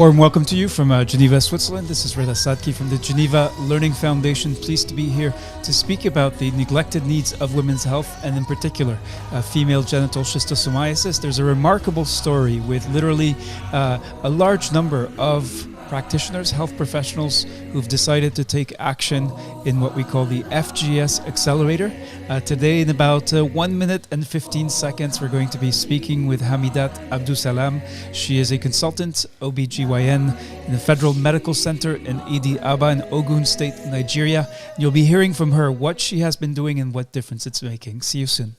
Warm welcome to you from Geneva, Switzerland. This is Reda Sadki from the Geneva Learning Foundation. Pleased to be here to speak about the neglected needs of women's health, and in particular, female genital schistosomiasis. There's a remarkable story with literally a large number of practitioners, health professionals who've decided to take action in what we call the FGS Accelerator. Today, in about 1 minute and 15 seconds, we're going to be speaking with Hameedat Abdussalaman. She is a consultant OBGYN in the Federal Medical Center in Idi Aba in Ogun State, Nigeria. You'll be hearing from her what she has been doing and what difference it's making. See you soon.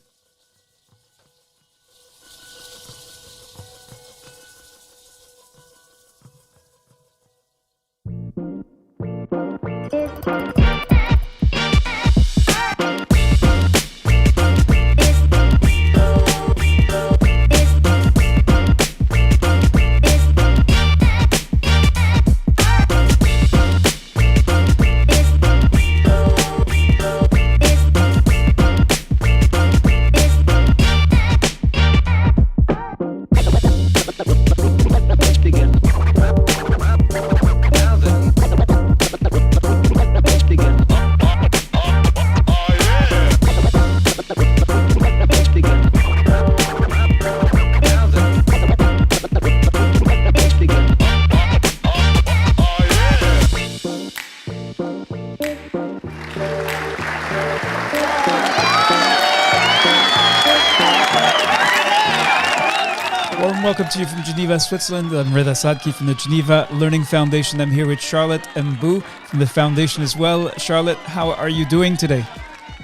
Welcome to you from Geneva, Switzerland. I'm Reda Sadki from the Geneva Learning Foundation. I'm here with Charlotte Mbu from the foundation as well. Charlotte, how are you doing today?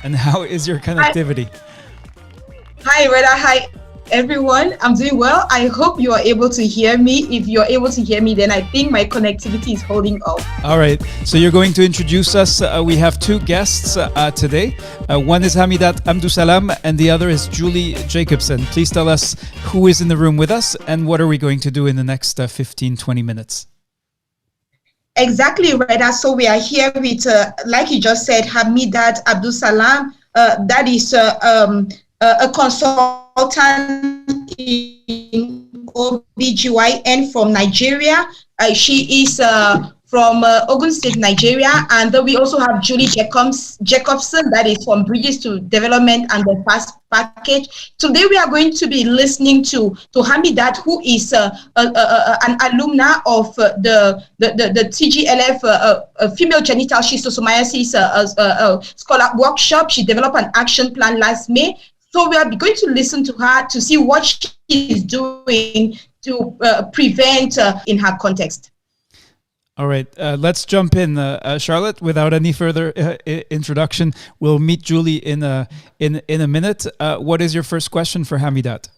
And how is your connectivity? Hi, Reda. Hi, everyone. I'm doing well. I hope you are able to hear me. If you're able to hear me, then I think my connectivity is holding up. All right. So you're going to introduce us. We have two guests today. One is Hameedat Abdussalaman and the other is Julie Jacobson. Please tell us who is in the room with us and what are we going to do in the next 15-20 minutes. Exactly, Reda. So we are here with, like you just said, Hameedat Abdussalaman. That is a consultant in OBGYN from Nigeria. She is from Ogun State, Nigeria. And then we also have Julie Jacobson, that is from Bridges to Development and the Fast Package. Today we are going to be listening to Hameedat, who is an alumna of the TGLF Female Genital Schistosomiasis scholar workshop. She developed an action plan last May. So we are going to listen to her to see what she is doing to prevent in her context. All right, let's jump in, Charlotte. Without any further introduction, we'll meet Julie in a minute. What is your first question for Hameedat?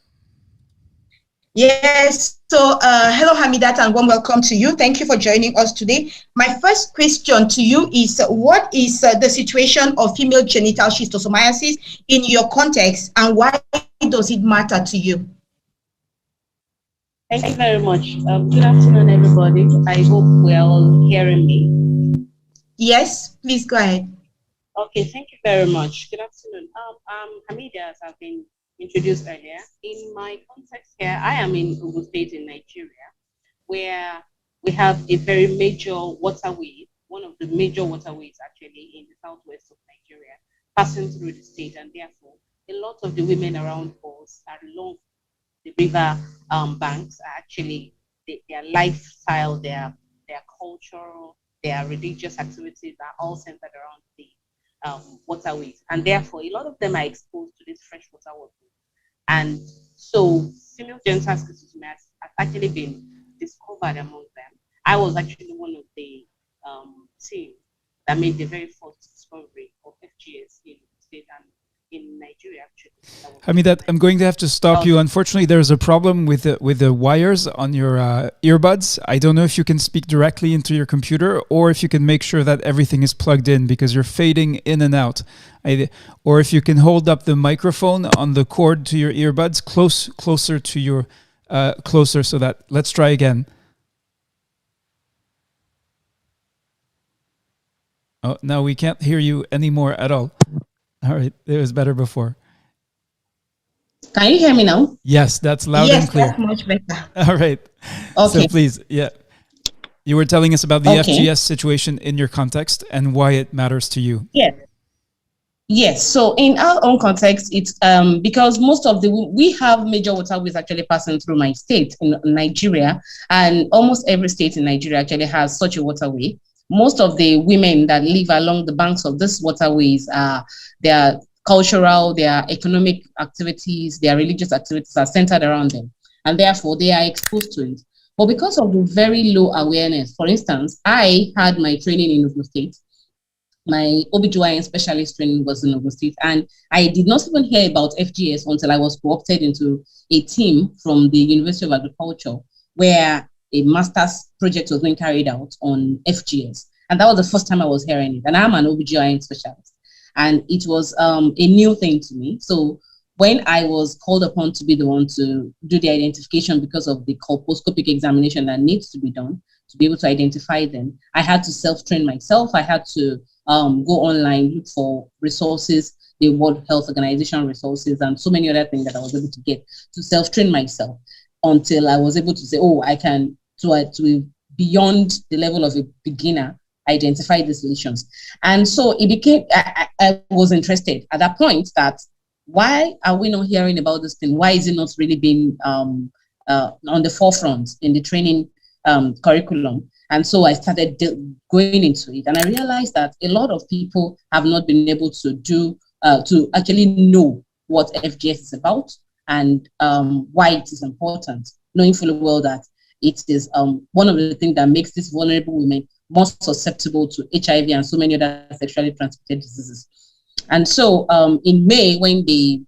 Yes. So, hello, Hameedat, and warm welcome to you. Thank you for joining us today. My first question to you is, what is the situation of female genital schistosomiasis in your context, and why does it matter to you? Thank you very much. Good afternoon, everybody. I hope we're all hearing me. Yes, please go ahead. Okay, thank you very much. Good afternoon. Hameedat, as I've been introduced earlier. In my context here, I am in Ogun State in Nigeria, where we have a very major waterway, one of the major waterways actually in the southwest of Nigeria, passing through the state, and therefore a lot of the women around us are along the river banks are actually their lifestyle, their cultural, their religious activities are all centered around the waterways, and therefore a lot of them are exposed to this freshwater water. And so female genital schistosomiasis has actually been discovered among them. I was actually one of the team that made the very first discovery of FGS in the state and in Nigeria, actually. Hameedat, I'm going to have to stop you. Unfortunately, there's a problem with the wires on your earbuds. I don't know if you can speak directly into your computer or if you can make sure that everything is plugged in, because you're fading in and out. Or if you can hold up the microphone on the cord to your earbuds closer to your closer, so that let's try again. Oh, now we can't hear you anymore at all. All right, it was better before. Can you hear me now? Yes, that's loud and clear. Yes, that's much better. All right. Okay. So please, yeah. You were telling us about the Okay. FGS situation in your context and why it matters to you. Yes. Yes. So in our own context, it's because we have major waterways actually passing through my state in Nigeria, and almost every state in Nigeria actually has such a waterway. Most of the women that live along the banks of these waterways their cultural, their economic activities, their religious activities are centered around them, and therefore they are exposed to it. But because of the very low awareness, for instance, I had my training in Ogun State. My OBGYN specialist training was in Ogun State, and I did not even hear about FGS until I was co-opted into a team from the University of Agriculture, where a master's project was being carried out on FGS. And that was the first time I was hearing it. And I'm an OBGYN specialist, and it was a new thing to me. So when I was called upon to be the one to do the identification because of the colposcopic examination that needs to be done to be able to identify them, I had to self-train myself. I had to go online, look for resources, the World Health Organization resources, and so many other things that I was able to get to self-train myself until I was able to say, oh, I can, to beyond the level of a beginner, identify these lesions. And so it became, I was interested at that point that why are we not hearing about this thing? Why is it not really being on the forefront in the training curriculum? And so I started going into it, and I realized that a lot of people have not been able to to actually know what FGS is about and why it is important, knowing fully well that it is one of the things that makes these vulnerable women more susceptible to HIV and so many other sexually transmitted diseases. And so in May, when the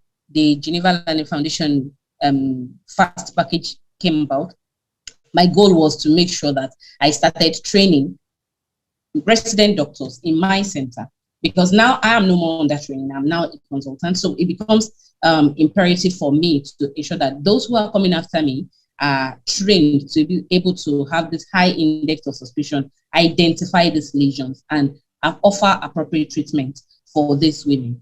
Geneva Learning Foundation FAST package came about, my goal was to make sure that I started training resident doctors in my center, because now I am no more on that training. I'm now a consultant. So it becomes imperative for me to ensure that those who are coming after me are trained to be able to have this high index of suspicion, identify these lesions, and offer appropriate treatment for these women.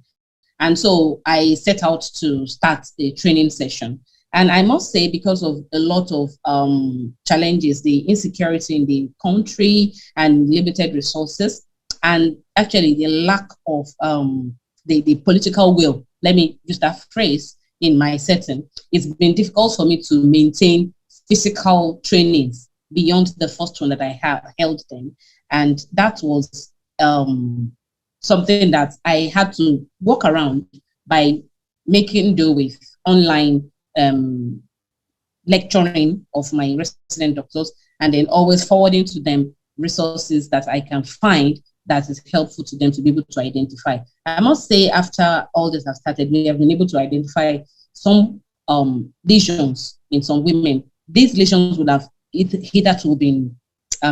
And so I set out to start a training session. And I must say, because of a lot of challenges, the insecurity in the country and limited resources, and actually the lack of the political will, let me use that phrase, in my setting, it's been difficult for me to maintain physical trainings beyond the first one that I have held then. And that was something that I had to work around by making do with online lecturing of my resident doctors, and then always forwarding to them resources that I can find that is helpful to them to be able to identify. I must say, after all this has started, we have been able to identify some lesions in some women. These lesions would have hitherto been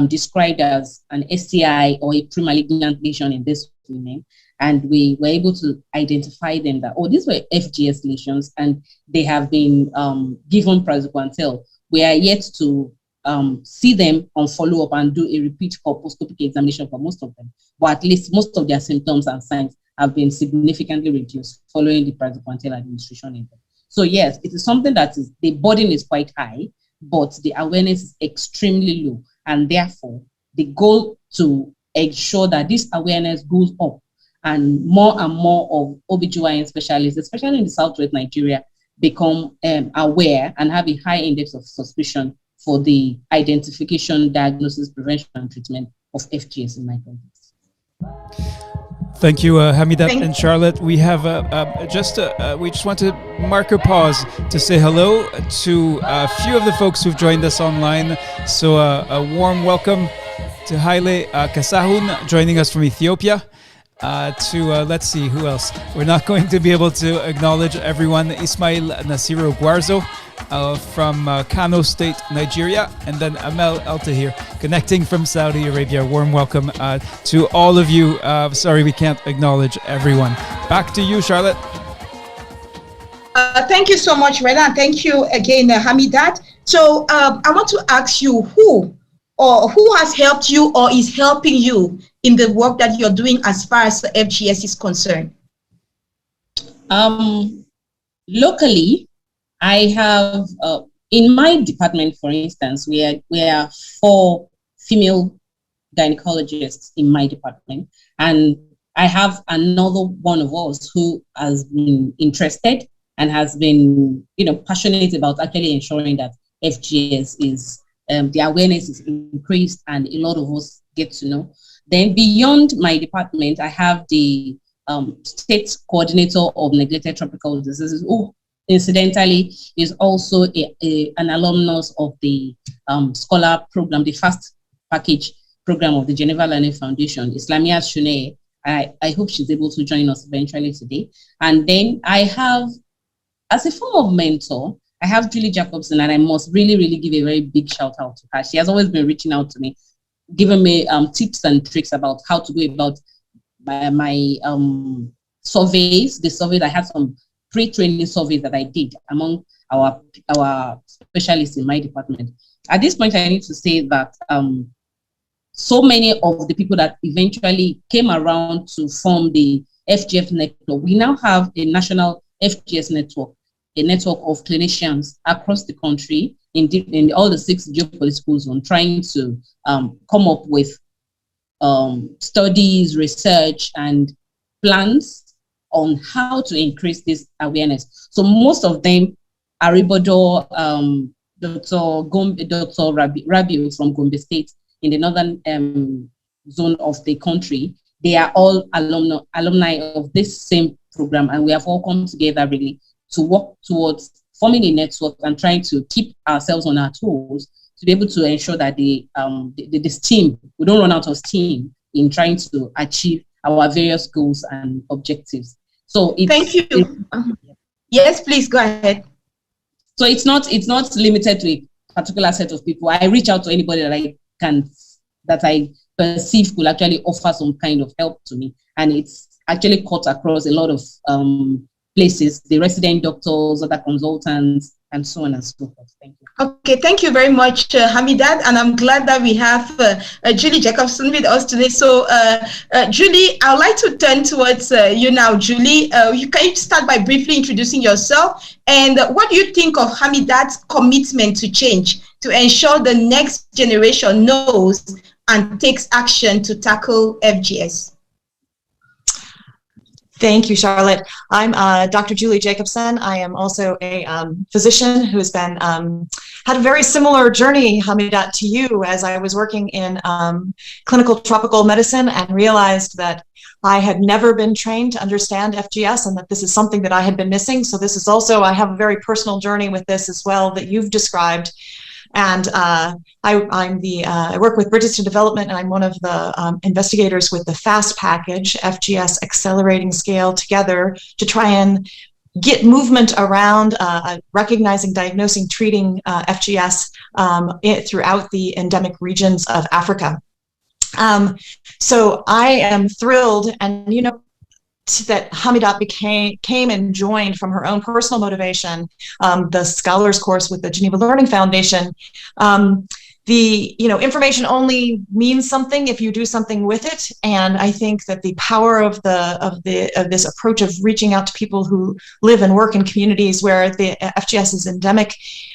described as an STI or a premalignant lesion in these women. And we were able to identify them that, oh, these were FGS lesions, and they have been given praziquantel. We are yet to see them on follow-up and do a repeat colposcopic examination for most of them. But at least most of their symptoms and signs have been significantly reduced following the praziquantel administration in them. So yes, it is something that is, the burden is quite high, but the awareness is extremely low. And therefore, the goal to ensure that this awareness goes up and more of OBGYN specialists, especially in the Southwest Nigeria, become aware and have a high index of suspicion for the identification, diagnosis, prevention, and treatment of FGS in my context. Thank you, Hameedat and Charlotte. We have we just want to mark a pause to say hello to a few of the folks who've joined us online. So a warm welcome to Haile Kasahun, joining us from Ethiopia. Let's see, who else? We're not going to be able to acknowledge everyone. Ismail Nasiro Guarzo from Kano State, Nigeria, and then Amel El-Tahir, connecting from Saudi Arabia. Warm welcome to all of you. Sorry we can't acknowledge everyone. Back to you, Charlotte. Thank you so much, Reda, and thank you again, Hameedat. So I want to ask you, who has helped you or is helping you in the work that you're doing as far as the FGS is concerned? Locally, I have, in my department, for instance, we are four female gynecologists in my department. And I have another one of us who has been interested and has been, passionate about actually ensuring that FGS is, the awareness is increased and a lot of us get to know. Then beyond my department, I have the state coordinator of neglected tropical diseases, who incidentally is also an alumnus of the scholar program, the fast package program of the Geneva Learning Foundation, Islamia Shune. I hope she's able to join us eventually today. And then I have, as a form of mentor, I have Julie Jacobson, and I must really, really give a very big shout out to her. She has always been reaching out to me, giving me tips and tricks about how to go about my surveys. The survey, I had some pre-training surveys that I did among our specialists in my department. At this point, I need to say that so many of the people that eventually came around to form the FGF network, we now have a national FGS network, a network of clinicians across the country in all the 6 geopolitical zones, trying to come up with studies, research, and plans on how to increase this awareness. So most of them are Ibodo, Dr. Rabiu from Gombe State in the northern zone of the country. They are all alumni of this same program, and we have all come together really to work towards forming a network and trying to keep ourselves on our toes to be able to ensure that we don't run out of steam in trying to achieve our various goals and objectives. So thank you. Yes, please go ahead. So it's not limited to a particular set of people. I reach out to anybody that I perceive could actually offer some kind of help to me, and it's actually cut across a lot of places, the resident doctors, other consultants, and so on and so forth. Thank you. Okay, thank you very much, Hameedat, and I'm glad that we have Julie Jacobson with us today. So, Julie, I would like to turn towards you now. Julie, you can start by briefly introducing yourself, and what do you think of Hameedat's commitment to change to ensure the next generation knows and takes action to tackle FGS? Thank you, Charlotte. I'm Dr. Julie Jacobson. I am also a physician who has been had a very similar journey, Hameedat, to you, as I was working in clinical tropical medicine and realized that I had never been trained to understand FGS and that this is something that I had been missing. So this is also, I have a very personal journey with this as well that you've described. And I work with Bridges to Development, and I'm one of the investigators with the FAST package, FGS Accelerating Scale Together, to try and get movement around recognizing, diagnosing, treating FGS throughout the endemic regions of Africa. So I am thrilled, and that Hameedat came and joined from her own personal motivation, the scholars course with the Geneva Learning Foundation. The information only means something if you do something with it, and I think that the power of this approach of reaching out to people who live and work in communities where the FGS is endemic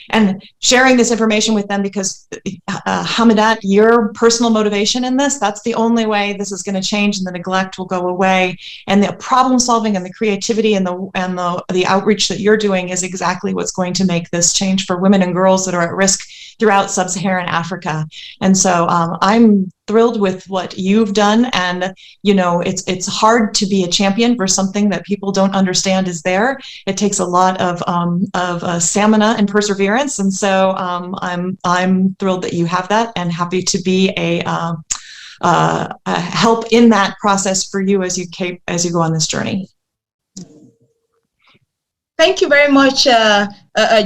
and sharing this information with them, because Hameedat, your personal motivation in this, that's the only way this is going to change, and the neglect will go away, and the problem solving and the creativity and the outreach that you're doing is exactly what's going to make this change for women and girls that are at risk throughout sub-Saharan Africa. And so I'm thrilled with what you've done, and it's hard to be a champion for something that people don't understand is there. It takes a lot of stamina and perseverance, and so I'm thrilled that you have that, and happy to be a help in that process for you as you go on this journey. Thank you very much,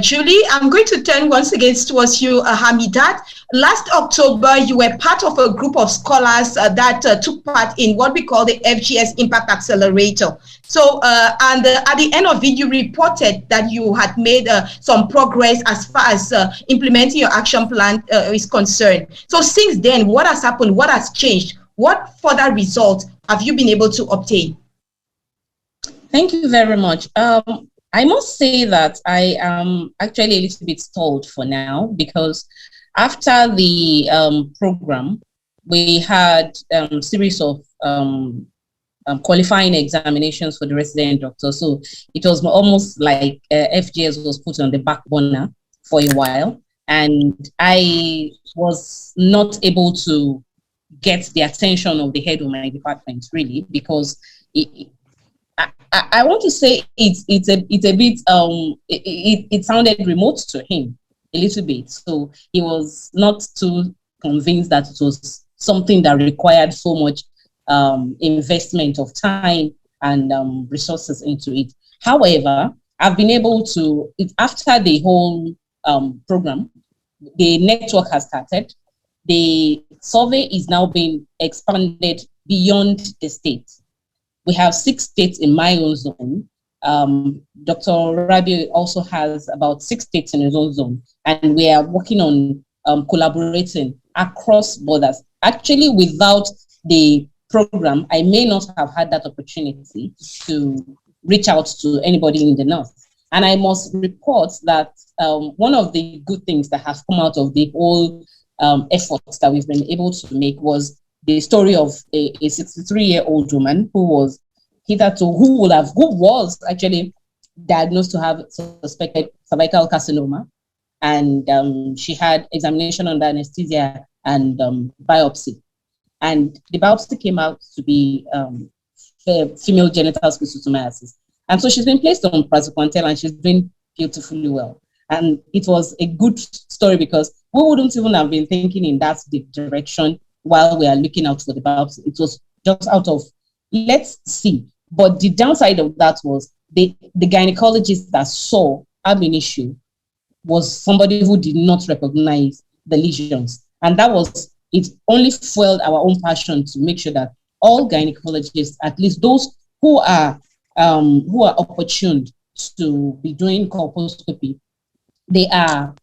Julie. I'm going to turn once again towards you, Hameedat. Last October, you were part of a group of scholars that took part in what we call the FGS Impact Accelerator. So, and at the end of it, you reported that you had made some progress as far as implementing your action plan is concerned. So since then, what has happened? What has changed? What further results have you been able to obtain? Thank you very much. I must say that I am actually a little bit stalled for now, because after the program, we had a series of qualifying examinations for the resident doctor. So it was almost like FGS was put on the back burner for a while. And I was not able to get the attention of the head of my department, really, because I want to say it's a bit, it sounded remote to him a little bit. So he was not too convinced that it was something that required so much investment of time and resources into it. However, I've been able to, after the whole program, the network has started. The survey is now being expanded beyond the state. We have 6 states in my own zone. Dr. Rabi also has about 6 states in his own zone, and we are working on collaborating across borders. Actually, without the program, I may not have had that opportunity to reach out to anybody in the north. And I must report that one of the good things that has come out of the whole efforts that we've been able to make was the story of a 63-year-old woman who was who was actually diagnosed to have suspected cervical carcinoma, and she had examination under anesthesia and biopsy, and the biopsy came out to be female genital schistosomiasis, and so she's been placed on praziquantel and she's doing beautifully well. And it was a good story because we wouldn't even have been thinking in that direction while we are looking out for the biopsy. It was just out of, let's see. But the downside of that was the gynecologist that saw an issue was somebody who did not recognize the lesions. And that was, it only fueled our own passion to make sure that all gynecologists, at least those who are opportuned to be doing colposcopy, they are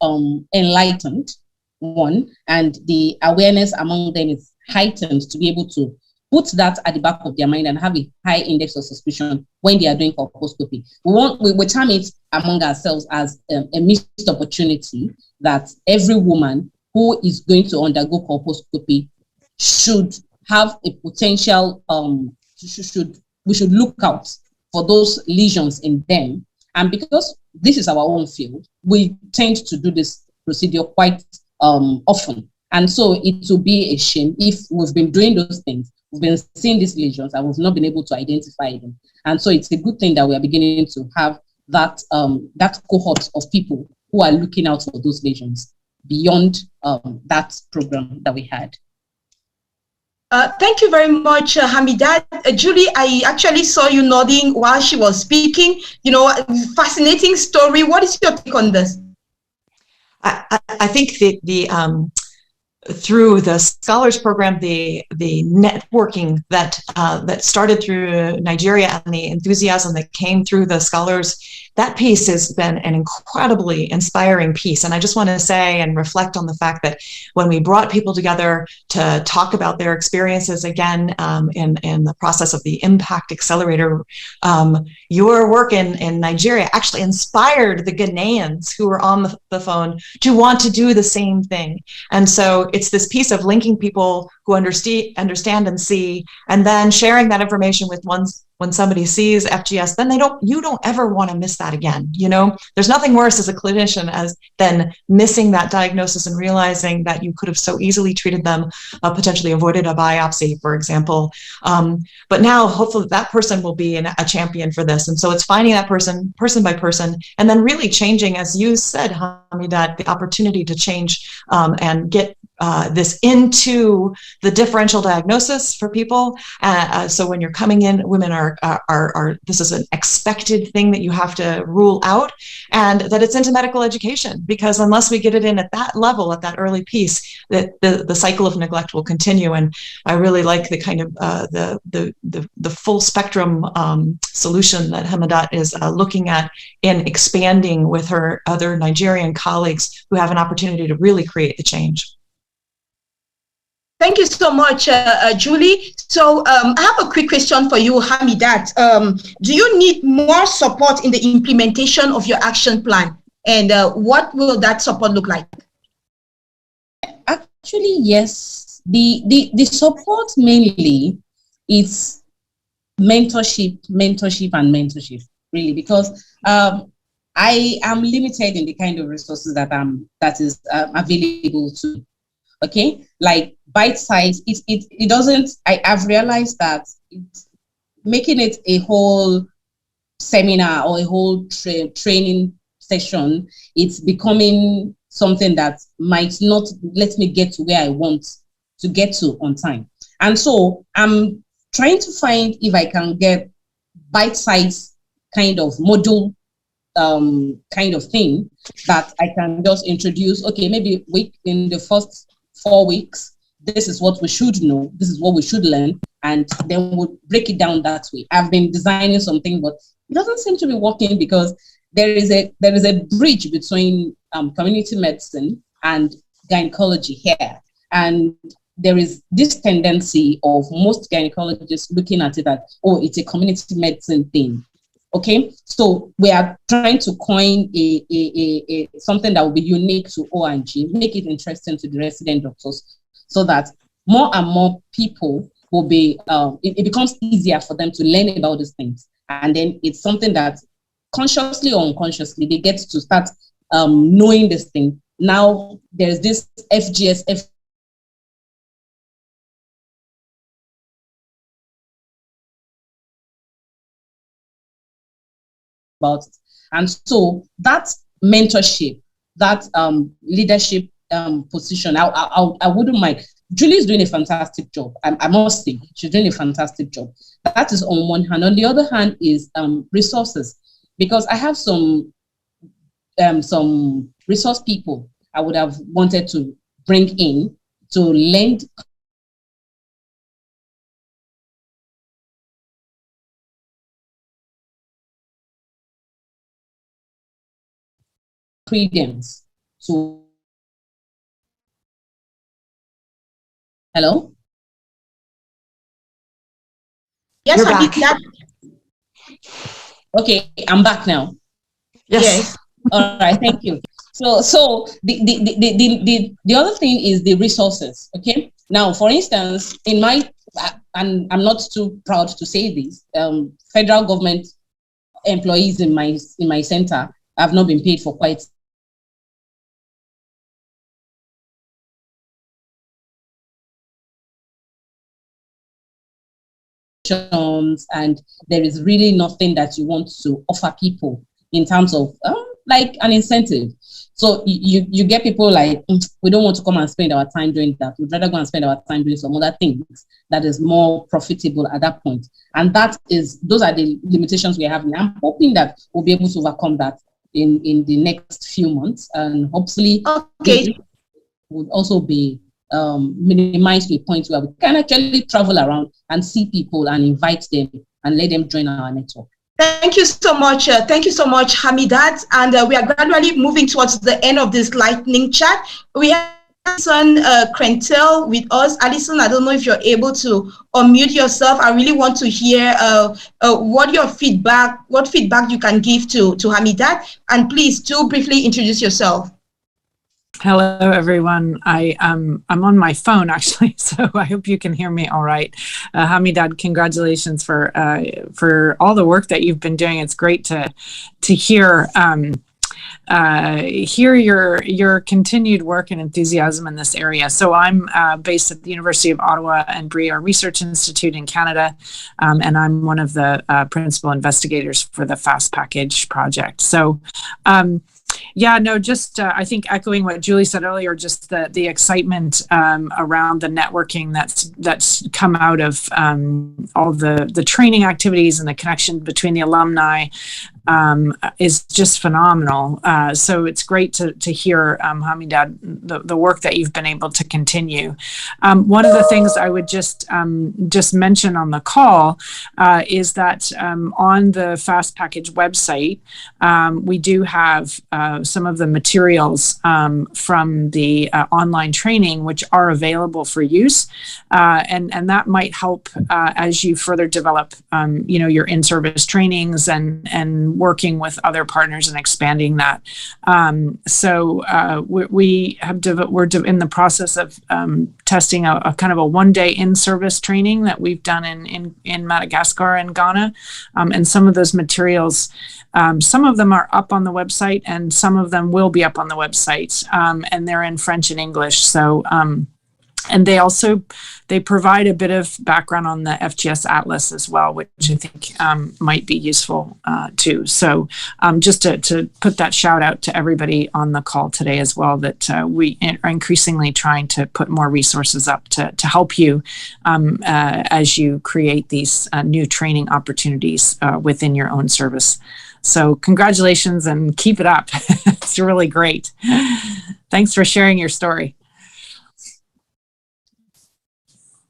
enlightened, one, and the awareness among them is heightened to be able to put that at the back of their mind and have a high index of suspicion when they are doing colposcopy. We term it among ourselves as a missed opportunity that every woman who is going to undergo colposcopy should have a potential, we should look out for those lesions in them. And because this is our own field, we tend to do this procedure quite often. And so it will be a shame if we've been doing those things, we've been seeing these lesions and we've not been able to identify them. And so it's a good thing that we are beginning to have that, that cohort of people who are looking out for those lesions beyond that program that we had. Thank you very much, Hameedat. Julie, I actually saw you nodding while she was speaking. You know, fascinating story. What is your take on this? I think the through the scholars program, the networking that started through Nigeria and the enthusiasm that came through the scholars, that piece has been an incredibly inspiring piece. And I just want to say and reflect on the fact that when we brought people together to talk about their experiences again in the process of the Impact Accelerator, your work in Nigeria actually inspired the Ghanaians who were on the phone to want to do the same thing. And so it's this piece of linking people who understand and see, and then sharing that information with when somebody sees FGS, then you don't ever want to miss that again. You know, there's nothing worse as a clinician than missing that diagnosis and realizing that you could have so easily treated them, potentially avoided a biopsy, for example. But now hopefully that person will be a champion for this. And so it's finding that person by person, and then really changing, as you said, Hameedat, the opportunity to change and get this into the differential diagnosis for people. So when you're coming in, women are this is an expected thing that you have to rule out, and that it's into medical education, because unless we get it in at that level, at that early piece, that the cycle of neglect will continue. And I really like the kind of the full spectrum solution that Hameedat is looking at in expanding with her other Nigerian colleagues who have an opportunity to really create the change. Thank you so much, Julie. So I have a quick question for you, Hameedat. Do you need more support in the implementation of your action plan? And what will that support look like? Actually, yes. The support mainly is mentorship, and mentorship, really, because I am limited in the kind of resources that is available to. Okay, like bite size. It doesn't. I've realized that making it a whole seminar or a whole training session, it's becoming something that might not let me get to where I want to get to on time. And so I'm trying to find if I can get bite-sized kind of module kind of thing that I can just introduce. Okay, maybe in the first 4 weeks, this is what we should know, this is what we should learn, and then we'll break it down that way. I've been designing something, but it doesn't seem to be working because there is a bridge between community medicine and gynecology here. And there is this tendency of most gynecologists looking at it as, oh, it's a community medicine thing. Okay, so we are trying to coin a something that will be unique to O&G, make it interesting to the resident doctors, so that more and more people will be, it becomes easier for them to learn about these things. And then it's something that consciously or unconsciously, they get to start knowing this thing. Now there's this FGS about it. And so that mentorship, that leadership position, I wouldn't mind. Julie is doing a fantastic job. I must say, she's doing a fantastic job. That is on one hand. On the other hand is resources, because I have some resource people I would have wanted to bring in to lend credence. So, hello? Yes, You're I back. did that. Okay, I'm back now. Yes. All right, thank you. So the other thing is the resources. Okay. Now, for instance, in my, and I'm not too proud to say this, federal government employees in my center have not been paid for quite and there is really nothing that you want to offer people in terms of like an incentive. So you get people like, we don't want to come and spend our time doing that. We'd rather go and spend our time doing some other things that is more profitable at that point. And those are the limitations we're having. I'm hoping that we'll be able to overcome that in the next few months, and hopefully it would also be minimized to a point where we can actually travel around and see people and invite them and let them join our network. Thank you so much. Thank you so much, Hameedat. And we are gradually moving towards the end of this lightning chat. We have Alison Krentel with us. Alison, I don't know if you're able to unmute yourself. I really want to hear what feedback you can give to Hameedat. And please do briefly introduce yourself. Hello, everyone. I'm on my phone actually, so I hope you can hear me all right. Hameedat, congratulations for all the work that you've been doing. It's great to hear your continued work and enthusiasm in this area. So I'm based at the University of Ottawa and Bria Research Institute in Canada, and I'm one of the principal investigators for the FAST Package project. So yeah, no, just I think echoing what Julie said earlier, just the excitement around the networking that's come out of all the training activities and the connection between the alumni is just phenomenal. So it's great to hear, Hameedat, the work that you've been able to continue. One of the things I would just mention on the call is that on the FAST Package website, we do have some of the materials from the online training, which are available for use, and that might help as you further develop, your in-service trainings and working with other partners and expanding that. We're in the process of testing a kind of a one-day in-service training that we've done in Madagascar and Ghana, and some of those materials, some of them are up on the website, and some of them will be up on the website, and they're in French and English. So. And they provide a bit of background on the FGS Atlas as well, which I think might be useful too. So just to put that shout out to everybody on the call today as well, that we are increasingly trying to put more resources up to help you as you create these new training opportunities within your own service. So congratulations and keep it up. It's really great. Thanks for sharing your story.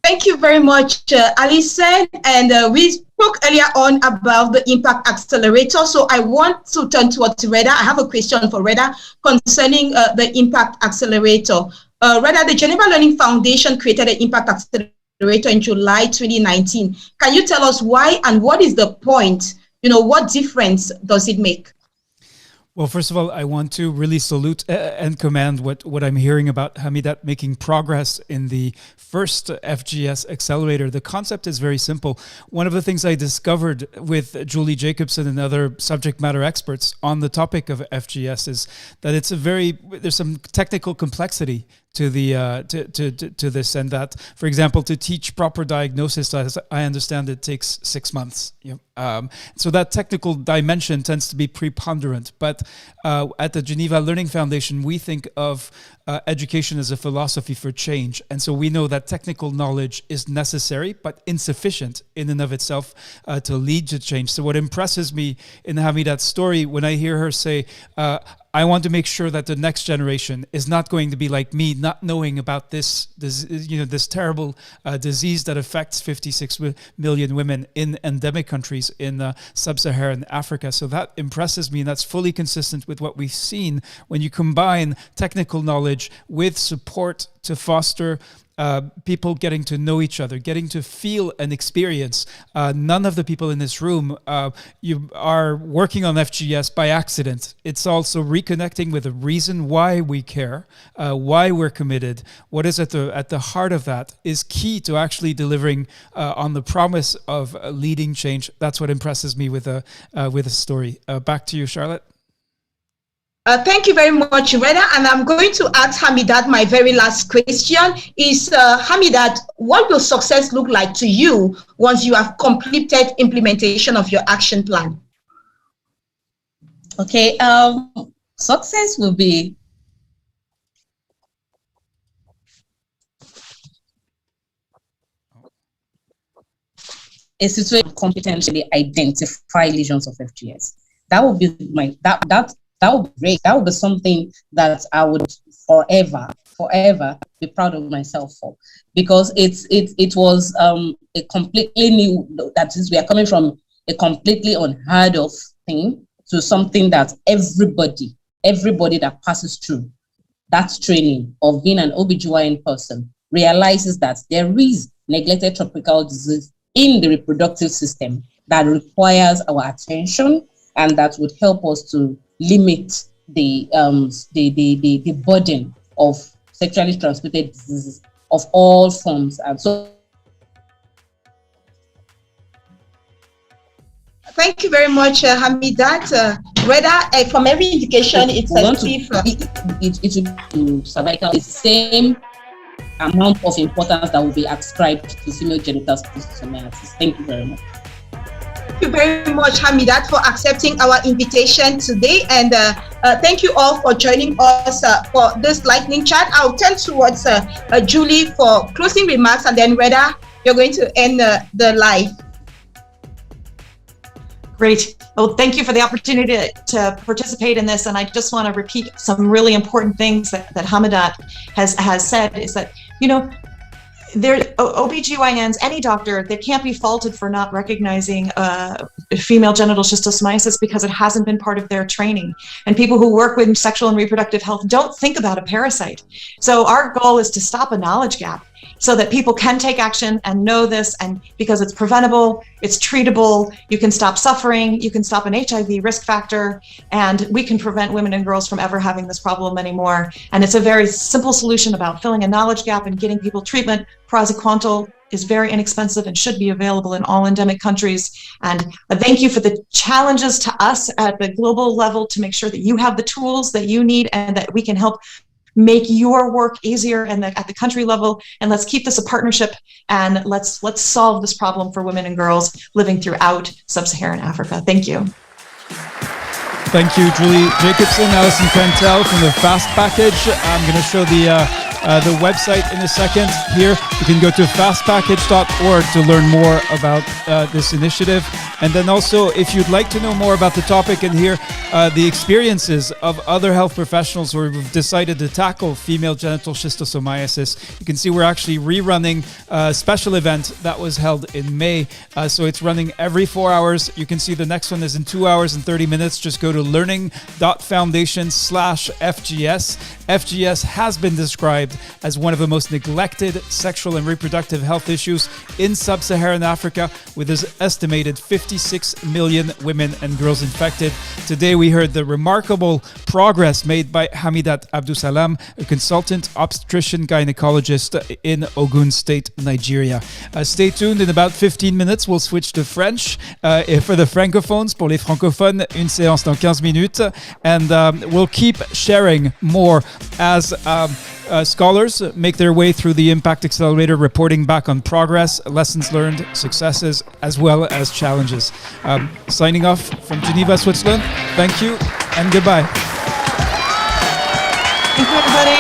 Thank you very much, Alison. And we spoke earlier on about the Impact Accelerator. So I want to turn towards Reda. I have a question for Reda concerning the Impact Accelerator. Reda, the Geneva Learning Foundation created the Impact Accelerator in July 2019. Can you tell us why and what is the point? What difference does it make? Well, first of all, I want to really salute and commend what I'm hearing about Hameedat making progress in the first FGS Accelerator. The concept is very simple. One of the things I discovered with Julie Jacobson and other subject matter experts on the topic of FGS is that there's some technical complexity to this, and that, for example, to teach proper diagnosis, as I understand, it takes 6 months. So that technical dimension tends to be preponderant. But at the Geneva Learning Foundation, we think of education as a philosophy for change. And so we know that technical knowledge is necessary, but insufficient in and of itself to lead to change. So what impresses me in Hameedat's story, when I hear her say, I want to make sure that the next generation is not going to be like me, not knowing about this terrible disease that affects 56 million women in endemic countries in sub-Saharan Africa. So that impresses me, and that's fully consistent with what we've seen when you combine technical knowledge with support to foster people getting to know each other, getting to feel and experience. None of the people in this room you are working on FGS by accident. It's also reconnecting with a reason why we care, why we're committed. What is at the heart of that is key to actually delivering on the promise of leading change. That's what impresses me with a story. Back to you, Charlotte. Thank you very much, Reda. And I'm going to ask Hameedat my very last question is, Hameedat, what will success look like to you once you have completed implementation of your action plan? Okay, success will be a situation of competently identify lesions of FGS. That would be that would be great. That would be something that I would forever be proud of myself for, because it was a completely new, that is, we are coming from a completely unheard of thing to something that everybody that passes through that training of being an OBGYN person realizes that there is neglected tropical disease in the reproductive system that requires our attention, and that would help us to limit the burden of sexually transmitted diseases of all forms. And so thank you very much, Hameedat. Reda, from every indication, it's as if it will cervical is the same amount of importance that will be ascribed to female genital schistosomiasis. Thank you very much. Thank you very much, Hameedat, for accepting our invitation today. And thank you all for joining us for this lightning chat. I'll turn towards Julie for closing remarks, and then Reda, you're going to end the live. Great. Well, thank you for the opportunity to participate in this. And I just want to repeat some really important things that Hameedat has said, is that, OBGYNs, any doctor, they can't be faulted for not recognizing female genital schistosomiasis because it hasn't been part of their training. And people who work with sexual and reproductive health don't think about a parasite. So our goal is to stop a knowledge gap. so that people can take action and know this, and because it's preventable, it's treatable, you can stop suffering, you can stop an HIV risk factor, and we can prevent women and girls from ever having this problem anymore. And it's a very simple solution about filling a knowledge gap and getting people treatment. Praziquantel is very inexpensive and should be available in all endemic countries. And thank you for the challenges to us at the global level to make sure that you have the tools that you need and that we can help make your work easier and at the country level. And let's keep this a partnership, and let's solve this problem for women and girls living throughout sub-Saharan Africa. Thank you. Thank you, Julie Jacobson, Alison Cantel from the FAST package. I'm going to show the website in a second here. You can go to fastpackage.org to learn more about this initiative. And then also, if you'd like to know more about the topic and hear the experiences of other health professionals who have decided to tackle female genital schistosomiasis, you can see we're actually rerunning a special event that was held in May. So it's running every 4 hours. You can see the next one is in 2 hours and 30 minutes. Just go to learning.foundation/FGS. FGS has been described as one of the most neglected sexual and reproductive health issues in sub-Saharan Africa, with an estimated 56 million women and girls infected. Today we heard the remarkable progress made by Hameedat Abdussalaman, a consultant obstetrician-gynecologist in Ogun State, Nigeria. Stay tuned. In about 15 minutes, we'll switch to French. For the francophones, pour les francophones, une séance dans 15 minutes. And we'll keep sharing more as scholars make their way through the Impact Accelerator, reporting back on progress, lessons learned, successes, as well as challenges. Signing off from Geneva, Switzerland. Thank you and goodbye. Thank you, everybody.